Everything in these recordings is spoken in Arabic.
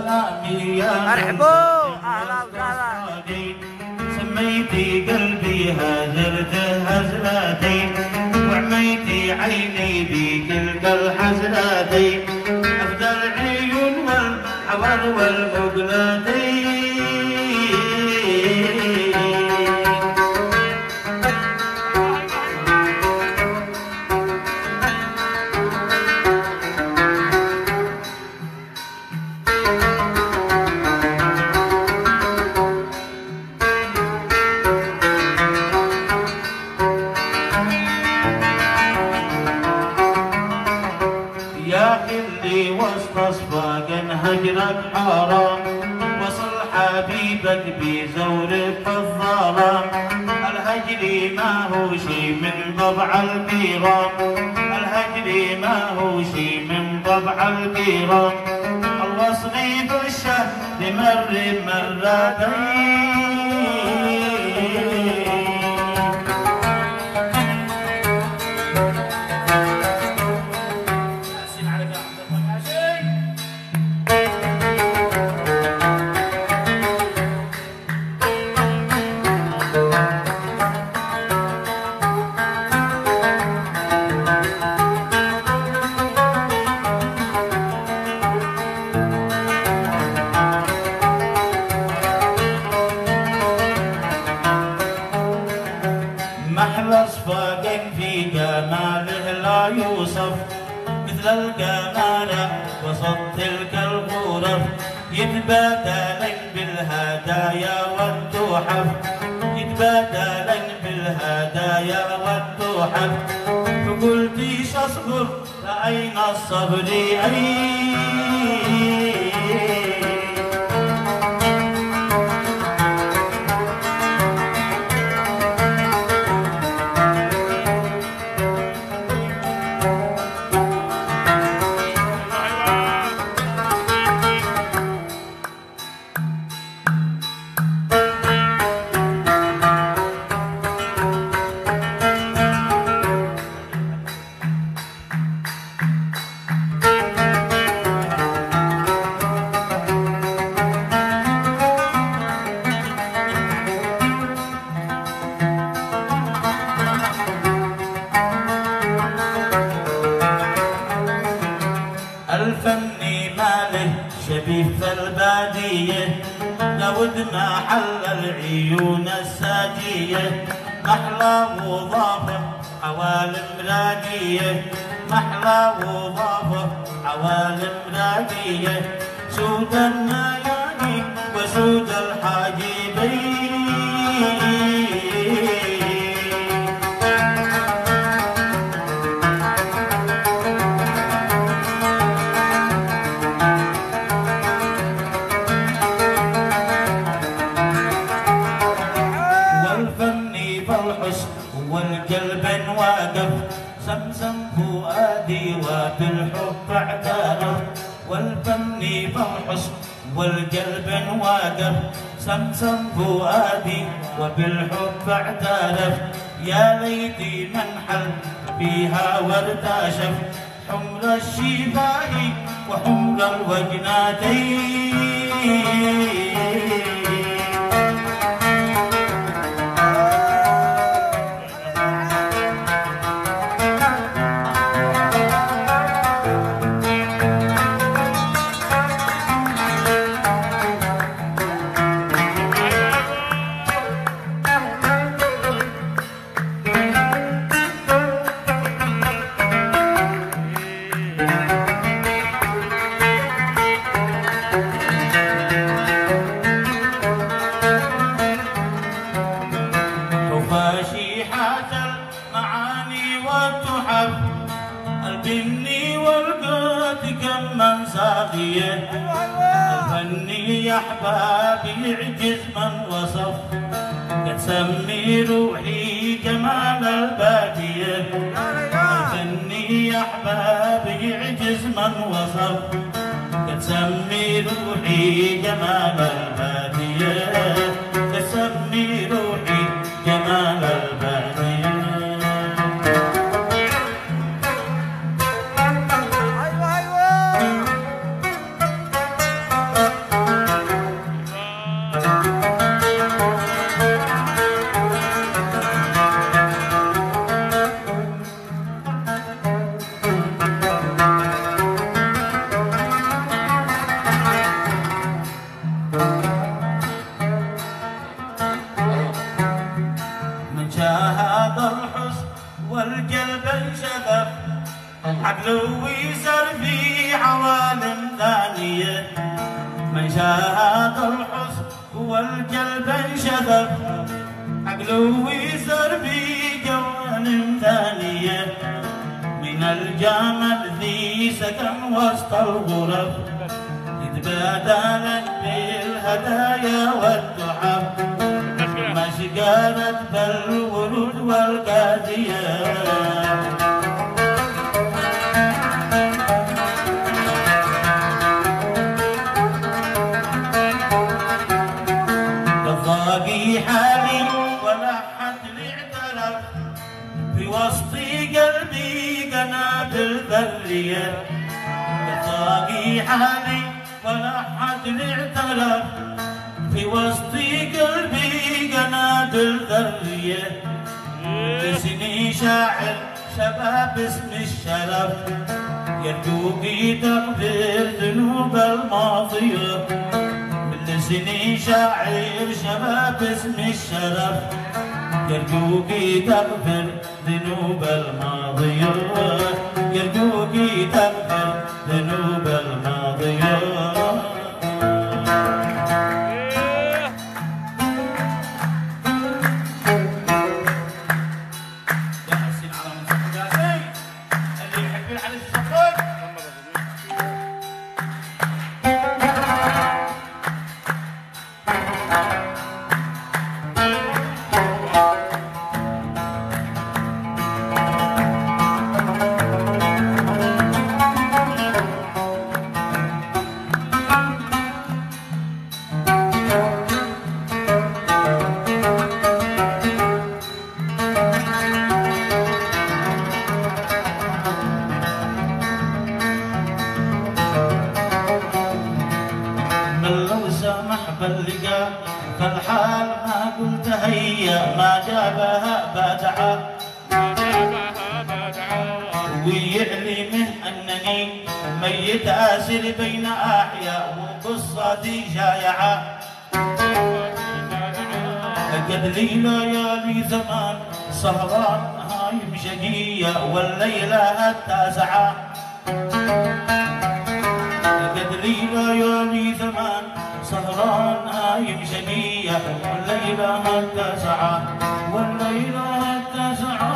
سلامي يا مرحبا اهلا وسهلا. سميتي قلبي هزرته هزلاتي وعميتي عيني بكل الحزلاتي افدى العيون والحور والمقلاتي وسط اصفاق هجرك حرام وصل حبيبك بزورك في الظلام الهجر ما هو شي من طبع الكرام الهجر ما هو شي من طبع الكرام الوصغي في الشهر مر مرتين اصفاقك في جماله لا يوصف مثل الجمال وسط تلك الغرف يتبادلن بالهدايا والتحف يتبادلن بالهدايا والتحف فقلتيش اصبر فأين الصبر الفن ماله شبيه في البادية لود ما حل العيون الساجية محلى وظافة عوالم راقية محلى وظافة عوالم راقية سود النياني وسود الحاجبين والقلب واقف سمسم فؤادي وبالحب اعترف والفن بالحسن والقلب واقف سمسم فؤادي وبالحب اعترف يا ليتي من حل فيها وارتاشف حمر الشفاء وحمر الوجناتين البني والقوت كم من ساقيه الفني يا احبابي يعجز من وصف قد سمي روحي جمال الباديه الفني يا احبابي يعجز من وصف قد سمي روحي جمال الباديه قد سمي روحي جمال الباديه عقله يسر في عوالم ثانية، من شاهد الحسن والقلب انشغف، عقله يسر في جوانب ثانية، من الجمل ذي سكن وسط الغرف، يتبادل بالهدايا والتحف، مشقالت بالورود والقادية. قضاقي حالي ولا حد لي اعترف، في وسط قلبي قنابل ذرية، قضاقي حالي ولا حد لي اعترف، في وسط قلبي قنابل ذرية، لسني شاعر شباب اسم الشرف، يرجوكي تغفر ذنوب الماضية، لسني شاعر شباب اسم الشرف، يرجوكي تغفر ذنوب الماضية، يرجوكي تغفر ذنوب الماضية. باللقاء فالحال ما قلت هيا، ما جابها بادعة ويعلمه أنني ميت آسر بين أحياء، وقصتي شايعة قد لي ليالي زمان سهران هايم شقية، والليلة التاسعة قد لي ليالي زمان سهران هايم شقية، والليلة التاسعة والليلة التاسعة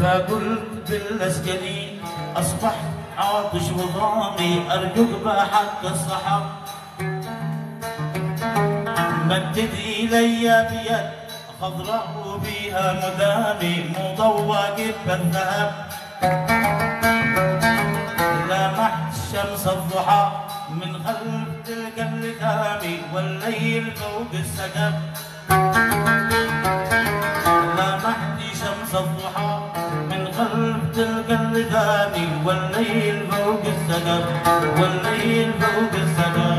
فقلت بالأسكني أصبحت عاطش وضامي، أرجوك بحق الصحب مدد إلي بيد خضراء بها مدامي، مضوق بالذهب لمحت شمس الضحى من خلف تلك اللثام، والليل فوق السقف لمحت شمس الضحى من خلف تلك اللثام، والليل فوق السقف والليل فوق السقف.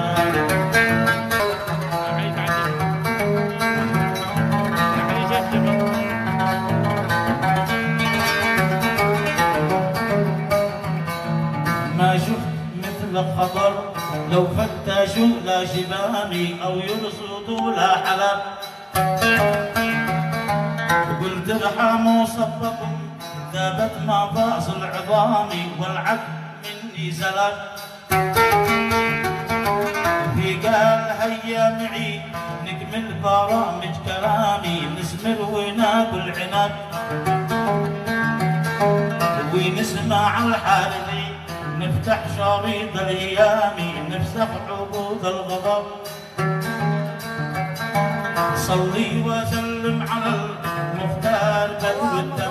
ما شفت مثل الخطر لو فتشوا لا شبامي أو يرصدوا لا حلب، قلت ارحموا صبكم ذابت مفاصل العظام، والعقل مني زلق في قال هيا معي نكمل برامج كلامي، نسمر وناكل عنب ونسمع الحارثي، نفتح شريط الايام نفسخ عقود الغضب، صلي وسلم على المختار بدر